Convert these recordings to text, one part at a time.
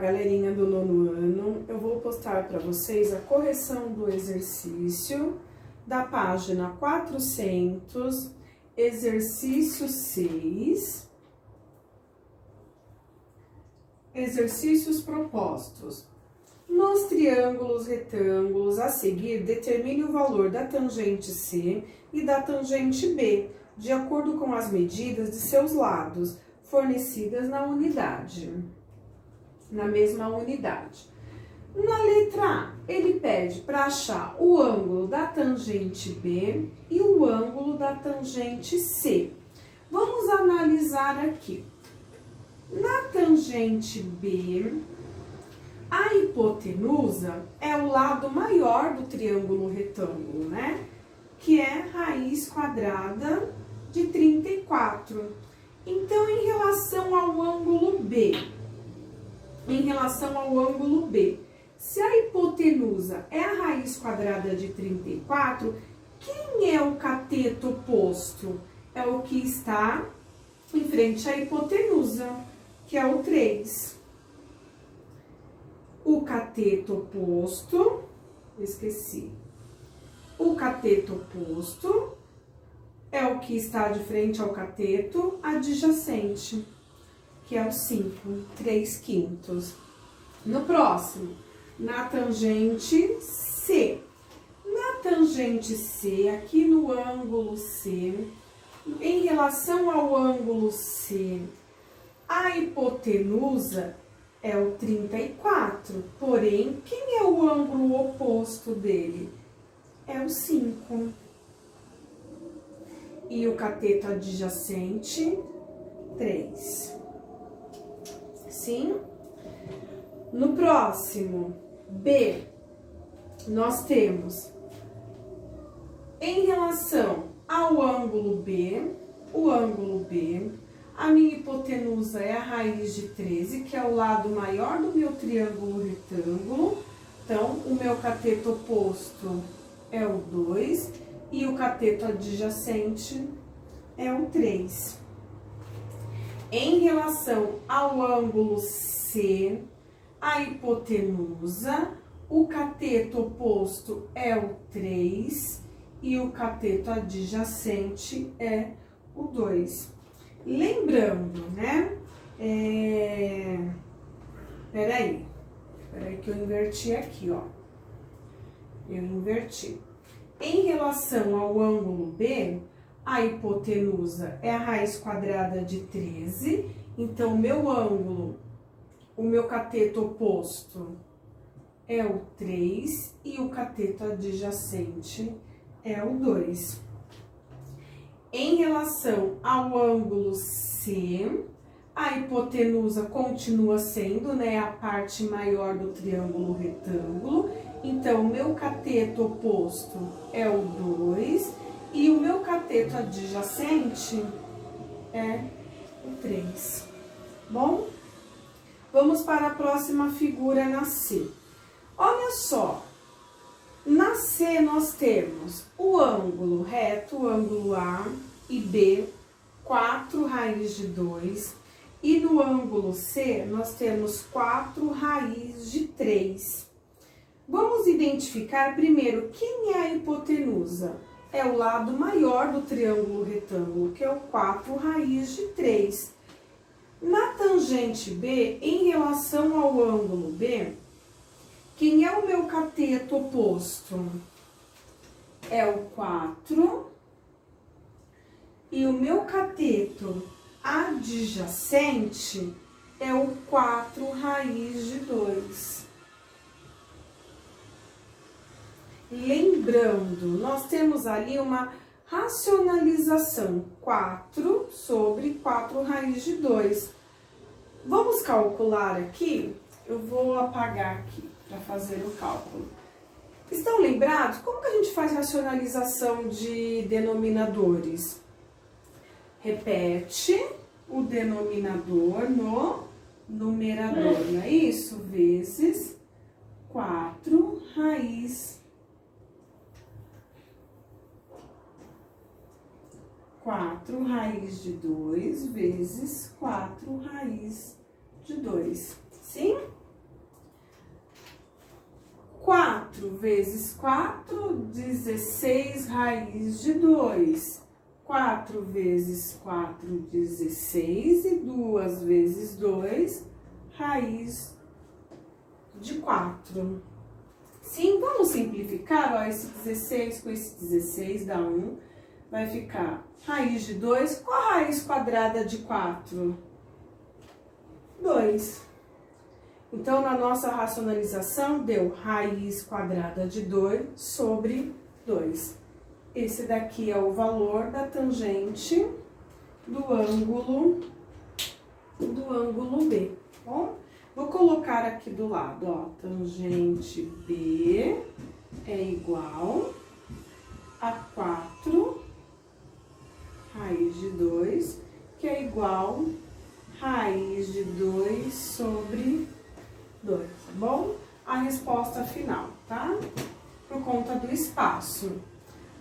galerinha do nono ano, eu vou postar para vocês a correção do exercício da página 400, exercício 6, exercícios propostos. Nos triângulos retângulos a seguir, determine o valor da tangente C e da tangente B, de acordo com as medidas de seus lados, fornecidas na mesma unidade. Na letra A, ele pede para achar o ângulo da tangente B e o ângulo da tangente C. Vamos analisar aqui. Na tangente B, a hipotenusa é o lado maior do triângulo retângulo, né? Que é raiz quadrada de 34. Então, em relação ao ângulo B, se a hipotenusa é a raiz quadrada de 34, quem é o cateto oposto? É o que está em frente à hipotenusa, que é o 3. O cateto oposto, o cateto oposto é o que está de frente ao cateto adjacente, que é o 5, 3/5. No próximo, na tangente C. Na tangente C, aqui no ângulo C, em relação ao ângulo C, a hipotenusa é o 34, porém, quem é o ângulo oposto dele? É o 5. E o cateto adjacente, 3. Sim? No próximo, B, nós temos, em relação ao ângulo B, a minha hipotenusa é a raiz de 13, que é o lado maior do meu triângulo retângulo. Então, o meu cateto oposto é o 2 e o cateto adjacente é o 3. Em relação ao ângulo C, a hipotenusa, o cateto oposto é o 3 e o cateto adjacente é o 2. Lembrando, né? Peraí que eu inverti aqui, ó. Em relação ao ângulo B, a hipotenusa é a raiz quadrada de 13, então o meu cateto oposto é o 3 e o cateto adjacente é o 2. Em relação ao ângulo C, a hipotenusa continua sendo, né, a parte maior do triângulo retângulo. Então, o meu cateto oposto é o 2 e o meu cateto adjacente é o 3. Bom, vamos para a próxima figura na C. Olha só, na C nós temos o ângulo reto, o ângulo A e B, 4 raiz de 2. E no ângulo C, nós temos 4 raiz de 3. Vamos identificar primeiro quem é a hipotenusa. É o lado maior do triângulo retângulo, que é o 4 raiz de 3. Na tangente B, em relação ao ângulo B, quem é o meu cateto oposto? É o 4. E o meu cateto adjacente é o 4 raiz de 2. Lembrando, nós temos ali uma racionalização, 4 sobre 4 raiz de 2. Vamos calcular aqui? Eu vou apagar aqui para fazer o cálculo. Estão lembrados? Como que a gente faz racionalização de denominadores? Repete o denominador no numerador, não é isso? Vezes 4 raiz 4 raiz de 2 vezes 4 raiz de 2. Sim? vezes 4, 16 raiz de 2. 4 vezes 4, 16, e 2 vezes 2, raiz de 4. Sim, vamos simplificar, ó, esse 16 com esse 16 dá 1, vai ficar raiz de 2, qual a raiz quadrada de 4? 2. Então, na nossa racionalização, deu raiz quadrada de 2 sobre 2. Esse daqui é o valor da tangente do ângulo B, tá bom? Vou colocar aqui do lado, ó, tangente B é igual a 4 raiz de 2, que é igual raiz de 2 sobre 2, tá bom? A resposta final, tá? Por conta do espaço.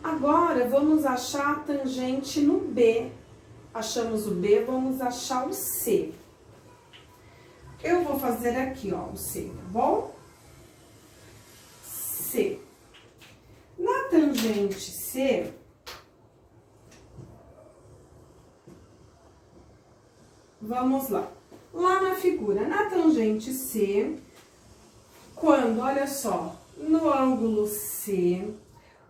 Agora, vamos achar a tangente no B. Achamos o B, vamos achar o C. Eu vou fazer aqui, ó, o C, tá bom? C. Na tangente C, vamos lá. Lá na figura, na tangente C, quando, olha só, no ângulo C,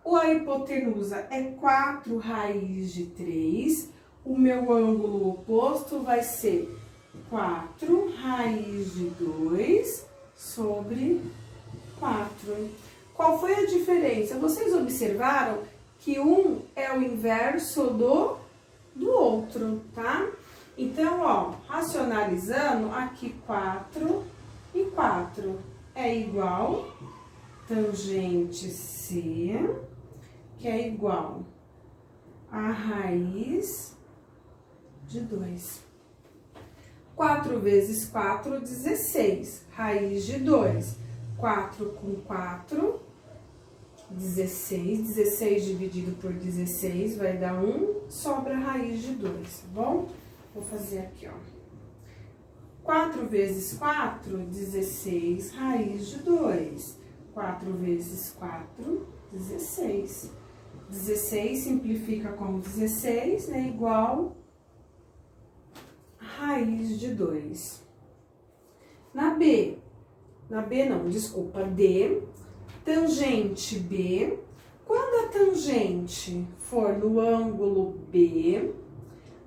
a hipotenusa é 4 raiz de 3, o meu ângulo oposto vai ser 4 raiz de 2 sobre 4. Qual foi a diferença? Vocês observaram que um é o inverso do outro, tá? Então, ó, racionalizando, aqui 4 e 4 é igual tangente C, que é igual a raiz de 2. 4 vezes 4, 16. Raiz de 2. 4 com 4, 16. 16 dividido por 16 vai dar 1, sobra a raiz de 2, tá bom? Vou fazer aqui, ó. 4 vezes 4, 16, raiz de 2. 4 vezes 4, 16. 16 simplifica como 16, né? Igual raiz de 2. D, tangente B. Quando a tangente for no ângulo B,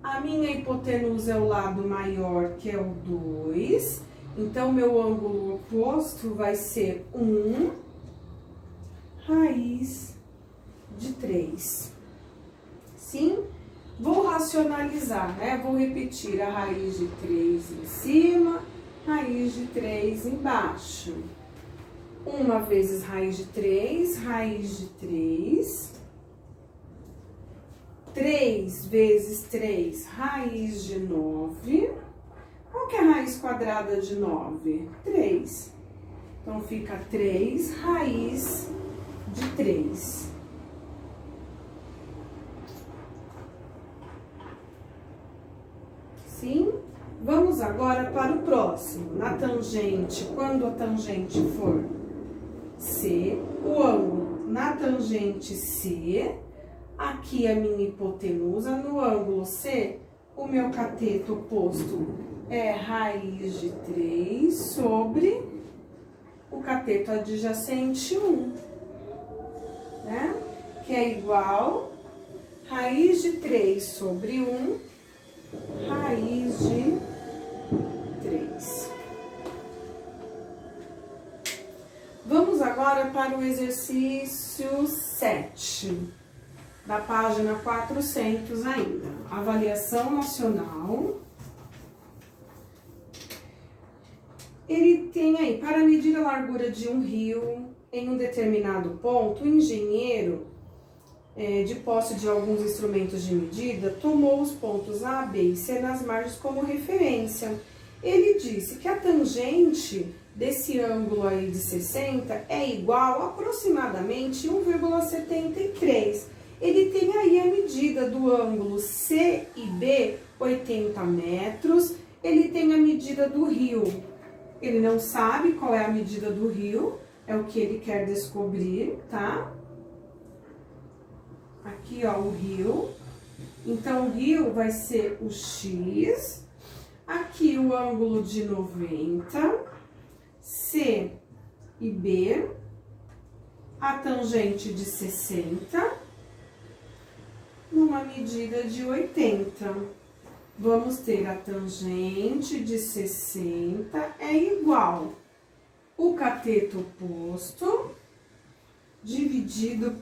a minha hipotenusa é o lado maior, que é o 2. Então, meu ângulo oposto vai ser 1 raiz de 3. Sim? Vou racionalizar, né? Vou repetir a raiz de 3 em cima, raiz de 3 embaixo. 1 vezes raiz de 3, raiz de 3. 3 vezes 3, raiz de 9. Qual que é a raiz quadrada de 9? 3. Então, fica 3 raiz de 3. Sim? Vamos agora para o próximo. Na tangente, quando a tangente for C, o ângulo na tangente C, aqui a minha hipotenusa, no ângulo C, o meu cateto oposto é raiz de 3 sobre o cateto adjacente 1, né? Que é igual raiz de 3 sobre 1, raiz de 3. Vamos agora para o exercício 7, da página 400 ainda. Avaliação nacional. Ele tem aí, para medir a largura de um rio em um determinado ponto, o engenheiro, de posse de alguns instrumentos de medida, tomou os pontos A, B e C nas margens como referência. Ele disse que a tangente desse ângulo aí de 60 é igual a aproximadamente 1,73. Ele tem aí a medida do ângulo C e B, 80 metros. Ele tem a medida do rio. Ele não sabe qual é a medida do rio, é o que ele quer descobrir, tá? Aqui, ó, o rio. Então, o rio vai ser o X. Aqui, o ângulo de 90. C e B. A tangente de 60. Numa medida de 80. Vamos ter a tangente de 60 é igual o cateto oposto dividido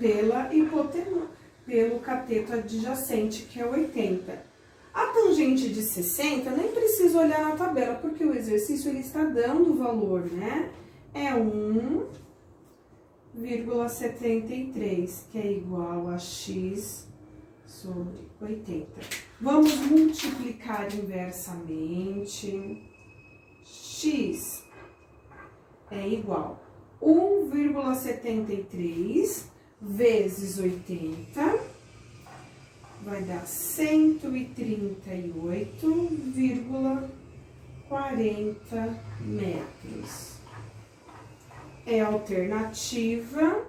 pelo cateto adjacente, que é 80. A tangente de 60, nem preciso olhar na tabela, porque o exercício ele está dando o valor, né? É 1,73, que é igual a x sobre 80. Vamos multiplicar inversamente. X é igual a 1,73 vezes 80, vai dar 138,40 metros. É a alternativa